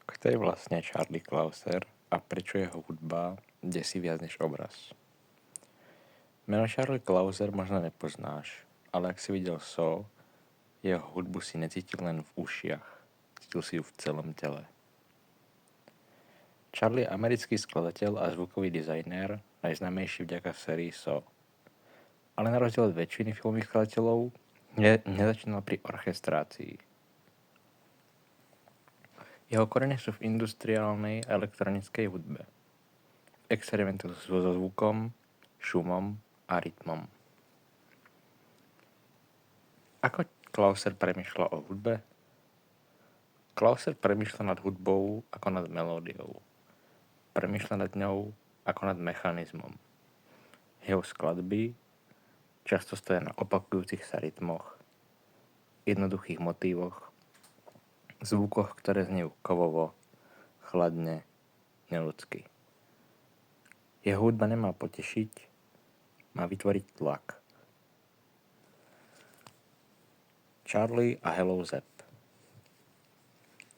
Kto je vlastne Charlie Clouser a prečo jeho hudba desí viac než obraz? Meno Charlie Clouser možno nepoznáš, ale ak si videl Saw, jeho hudbu si necítil len v ušiach, cítil si ju v celom tele. Charlie je americký skladateľ a zvukový dizajner, najznámejší vďaka sérii Saw. Ale na rozdiel od väčšiny filmových skladateľov nezačínal pri orchestrácii. Jeho korene sú v industriálnej a elektronickej hudbe. V experimentu so zvukom, šumom a rytmom. Ako Clouser premýšľa o hudbe? Clouser premýšľa nad hudbou ako nad melódiou. Premýšľa nad ňou ako nad mechanizmom. Jeho skladby často stoja na opakujúcich sa rytmoch, jednoduchých motívoch, zvukoch, ktoré znejú kovovo, chladne, neľudsky. Jeho hudba nemá potešiť, má vytvoriť tlak. Charlie a Hello Zep.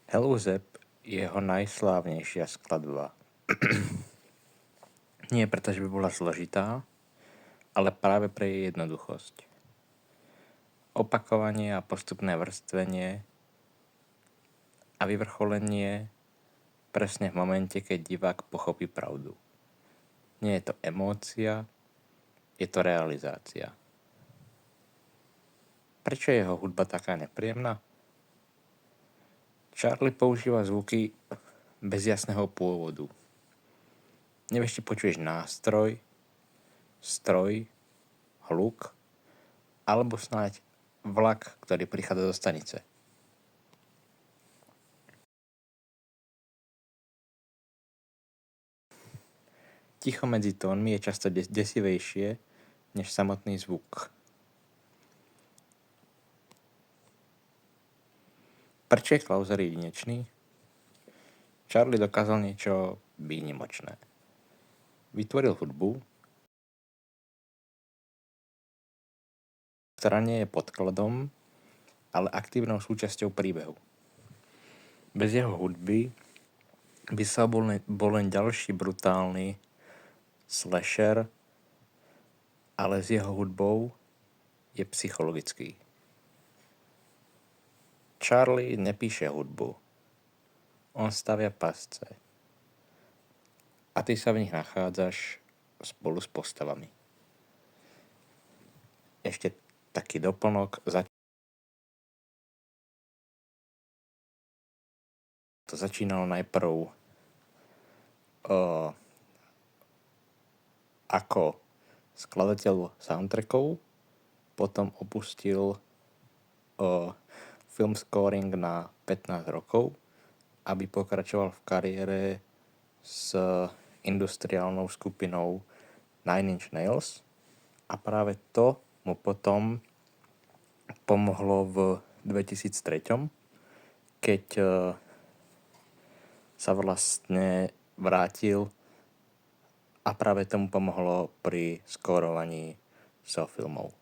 Hello Zep je jeho najslávnejšia skladba. Nie preto, že by bola zložitá, ale práve pre jej jednoduchosť. Opakovanie a postupné vrstvenie a vyvrcholenie presne v momente, keď divák pochopí pravdu. Nie je to emócia, je to realizácia. Prečo je jeho hudba taká nepríjemná? Charlie používa zvuky bez jasného pôvodu. Nevieš, či počuješ nástroj, stroj, hluk, alebo snáď vlak, ktorý prichádza do stanice. Ticho medzi tónmi je často desivejšie než samotný zvuk. Prečo je Clouser jedinečný? Charlie dokázal niečo výnimočné. Vytvoril hudbu, ktorá nie je podkladom, ale aktívnou súčasťou príbehu. Bez jeho hudby by sa bol len ďalší brutálny slasher, ale s jeho hudbou je psychologický. Charlie nepíše hudbu. On stavia pasce. A ty sa v nich nachádzaš spolu s postavami. Ešte taký doplnok. To začínalo najprv ako skladateľ soundtrackov, potom opustil film scoring na 15 rokov, aby pokračoval v kariére s industriálnou skupinou Nine Inch Nails a práve to mu potom pomohlo v 2003, keď sa vlastne vrátil a práve tomu pomohlo pri skórovaní filmov.